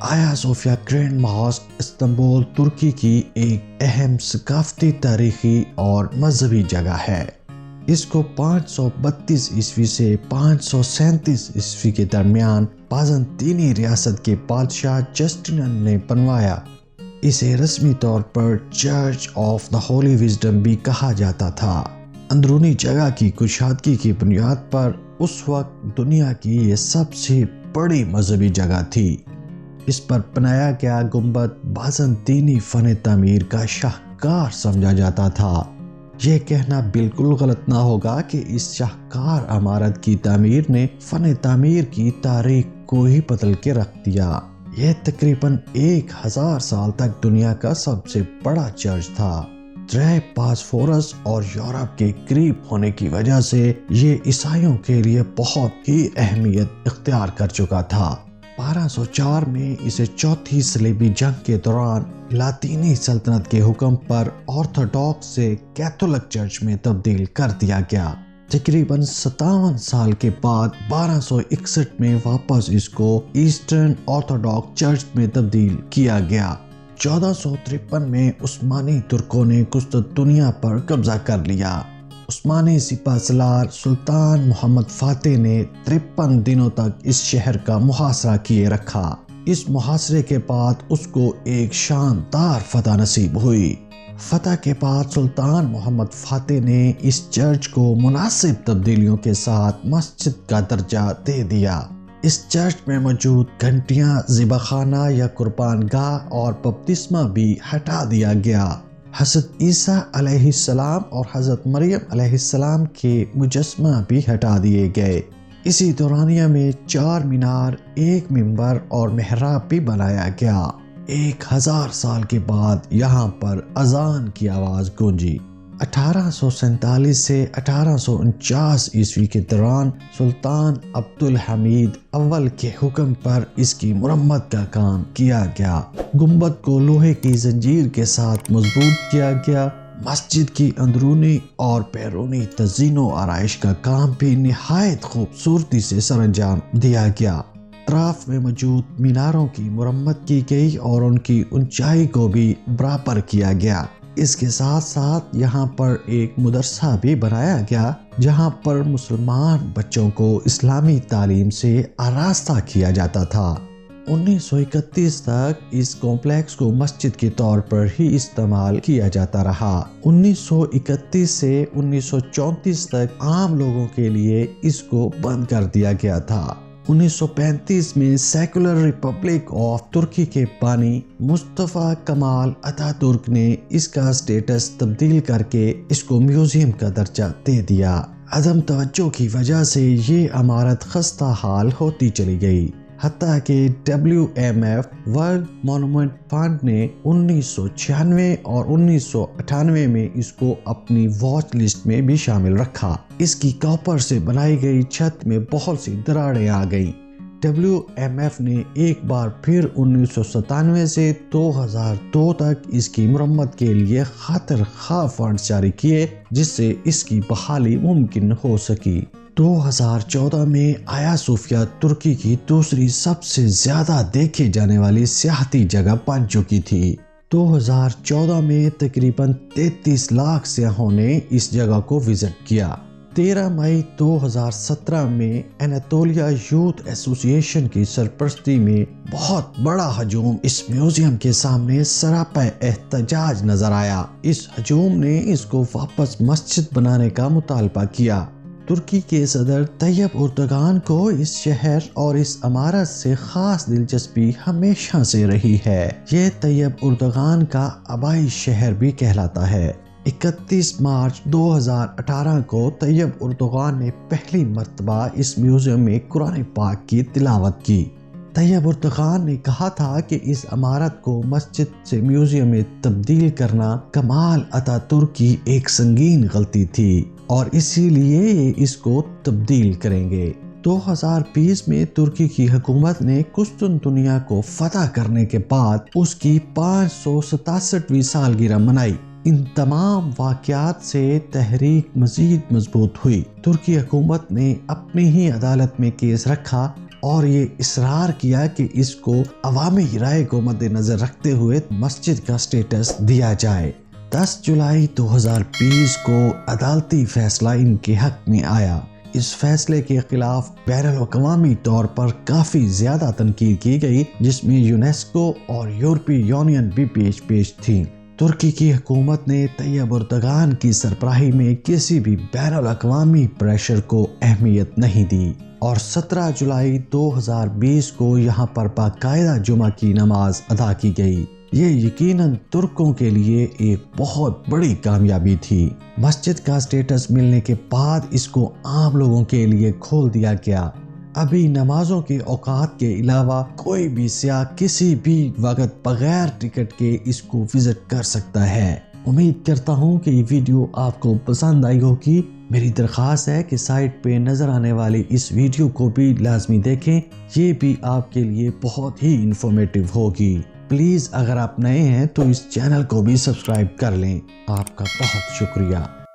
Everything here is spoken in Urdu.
آیا صوفیہ گرینڈ ماسک استنبول ترکی کی ایک اہم ثقافتی، تاریخی اور مذہبی جگہ ہے۔ اس کو 532 عیسوی سے 537 عیسوی کے درمیان بازنطینی ریاست کے بادشاہ جسٹینین نے بنوایا۔ اسے رسمی طور پر church of the holy wisdom بھی کہا جاتا تھا۔ اندرونی جگہ کی کشادگی کی بنیاد پر اس وقت دنیا کی یہ سب سے بڑی مذہبی جگہ تھی۔ اس پر بنایا گیا گنبد بازنطینی فن تعمیر کا شاہکار سمجھا جاتا تھا۔ یہ کہنا بالکل غلط نہ ہوگا کہ اس شاہکار عمارت کی تعمیر نے فن تعمیر کی تاریخ کو ہی بدل کے رکھ دیا۔ یہ تقریباً 1000 سال تک دنیا کا سب سے بڑا چرچ تھا۔ دریا باسفورس اور یورپ کے قریب ہونے کی وجہ سے یہ عیسائیوں کے لیے بہت ہی اہمیت اختیار کر چکا تھا۔ 1204 میں اسے چوتھی صلیبی جنگ کے دوران لاطینی سلطنت کے حکم پر آرتھوڈاکس سے کیتھولک چرچ میں تبدیل کر دیا گیا۔ تقریباً 57 سال کے بعد 1261 میں واپس اس کو ایسٹرن آرتھوڈاکس چرچ میں تبدیل کیا گیا۔ 1453 میں عثمانی ترکوں نے قسطنطنیہ پر قبضہ کر لیا۔ عثمانی سپہ سالار سلطان محمد فاتح نے 53 دنوں تک اس شہر کا محاصرہ کیے رکھا۔ اس محاصرے کے بعد اس کو ایک شاندار فتح نصیب ہوئی۔ فتح کے بعد سلطان محمد فاتح نے اس چرچ کو مناسب تبدیلیوں کے ساتھ مسجد کا درجہ دے دیا۔ اس چرچ میں موجود گھنٹیاں، ذبح خانہ یا قربان گاہ اور بپتسمہ بھی ہٹا دیا گیا۔ حضرت عیسیٰ علیہ السلام اور حضرت مریم علیہ السلام کے مجسمہ بھی ہٹا دیے گئے۔ اسی دورانیہ میں 4 مینار، 1 منبر اور محراب بھی بنایا گیا۔ 1000 سال کے بعد یہاں پر اذان کی آواز گونجی۔ 1847 سے 1849 عیسوی کے دوران سلطان عبدالحمید اول کے حکم پر اس کی مرمت کا کام کیا گیا۔ گنبد کو لوہے کی زنجیر کے ساتھ مضبوط کیا گیا۔ مسجد کی اندرونی اور بیرونی تزئین و آرائش کا کام بھی نہایت خوبصورتی سے سر انجام دیا گیا۔ اطراف میں موجود میناروں کی مرمت کی گئی اور ان کی اونچائی کو بھی برابر کیا گیا۔ اس کے ساتھ ساتھ یہاں پر ایک مدرسہ بھی بنایا گیا جہاں پر مسلمان بچوں کو اسلامی تعلیم سے آراستہ کیا جاتا تھا۔ 1931 تک اس کمپلیکس کو مسجد کے طور پر ہی استعمال کیا جاتا رہا۔ 1931 سے 1934 تک عام لوگوں کے لیے اس کو بند کر دیا گیا تھا۔ 1935 میں سیکولر ریپبلک آف ترکی کے بانی مصطفیٰ کمال اتا ترک نے اس کا سٹیٹس تبدیل کر کے اس کو میوزیم کا درجہ دے دیا۔ عدم توجہ کی وجہ سے یہ عمارت خستہ حال ہوتی چلی گئی، حتیٰ کہ WMF ورلڈ مونومنٹ فنڈ نے 1996 اور 1998 میں اس کو اپنی واچ لسٹ میں بھی شامل رکھا۔ اس کی کاپر سے بنائی گئی چھت میں بہت سی دراڑیں آ گئیں۔ WMF نے ایک بار پھر 1997 سے 2002 تک اس کی مرمت کے لیے خاطر خواہ فنڈز جاری کیے جس سے اس کی بحالی ممکن ہو سکی۔ 2014 میں آیا صوفیہ ترکی کی دوسری سب سے زیادہ دیکھے جانے والی سیاحتی جگہ بن چکی تھی۔ 2014 میں تقریباً 33 لاکھ سیاحوں نے اس جگہ کو وزٹ کیا۔ 13 مئی 2017 میں اناطولیہ یوتھ ایسوسی ایشن کی سرپرستی میں بہت بڑا ہجوم اس میوزیم کے سامنے سراپا احتجاج نظر آیا۔ اس ہجوم نے اس کو واپس مسجد بنانے کا مطالبہ کیا۔ ترکی کے صدر طیب اردوغان کو اس شہر اور اس عمارت سے خاص دلچسپی ہمیشہ سے رہی ہے۔ یہ طیب اردوغان کا آبائی شہر بھی کہلاتا ہے۔ 31 مارچ 2018 کو طیب اردوغان نے پہلی مرتبہ اس میوزیم میں قرآن پاک کی تلاوت کی۔ طیب اردوغان نے کہا تھا کہ اس عمارت کو مسجد سے میوزیم میں تبدیل کرنا کمال اتا ترک کی ایک سنگین غلطی تھی اور اسی لیے یہ اس کو تبدیل کریں گے۔ 2020 میں ترکی کی حکومت نے قسطنطنیہ کو فتح کرنے کے بعد اس کی 567ویں سالگرہ منائی۔ ان تمام واقعات سے تحریک مزید مضبوط ہوئی۔ ترکی حکومت نے اپنی ہی عدالت میں کیس رکھا اور یہ اصرار کیا کہ اس کو عوامی رائے کو مد نظر رکھتے ہوئے مسجد کا سٹیٹس دیا جائے۔ 10 جولائی 2020 کو عدالتی فیصلہ ان کے حق میں آیا۔ اس فیصلے کے خلاف بین الاقوامی طور پر کافی زیادہ تنقید کی گئی، جس میں یونیسکو اور یورپی یونین بھی پیش تھی۔ ترکی کی حکومت نے طیب اردگان کی سربراہی میں کسی بھی بین الاقوامی پریشر کو اہمیت نہیں دی اور 17 جولائی 2020 کو یہاں پر باقاعدہ جمعہ کی نماز ادا کی گئی۔ یہ یقیناً ترکوں کے لیے ایک بہت بڑی کامیابی تھی۔ مسجد کا سٹیٹس ملنے کے بعد اس کو عام لوگوں کے لیے کھول دیا گیا۔ ابھی نمازوں کے اوقات کے علاوہ کوئی بھی سیاح کسی بھی وقت بغیر ٹکٹ کے اس کو وزٹ کر سکتا ہے۔ امید کرتا ہوں کہ یہ ویڈیو آپ کو پسند آئی ہوگی۔ میری درخواست ہے کہ سائٹ پہ نظر آنے والی اس ویڈیو کو بھی لازمی دیکھیں، یہ بھی آپ کے لیے بہت ہی انفارمیٹیو ہوگی۔ پلیز اگر آپ نئے ہیں تو اس چینل کو بھی سبسکرائب کر لیں۔ آپ کا بہت شکریہ۔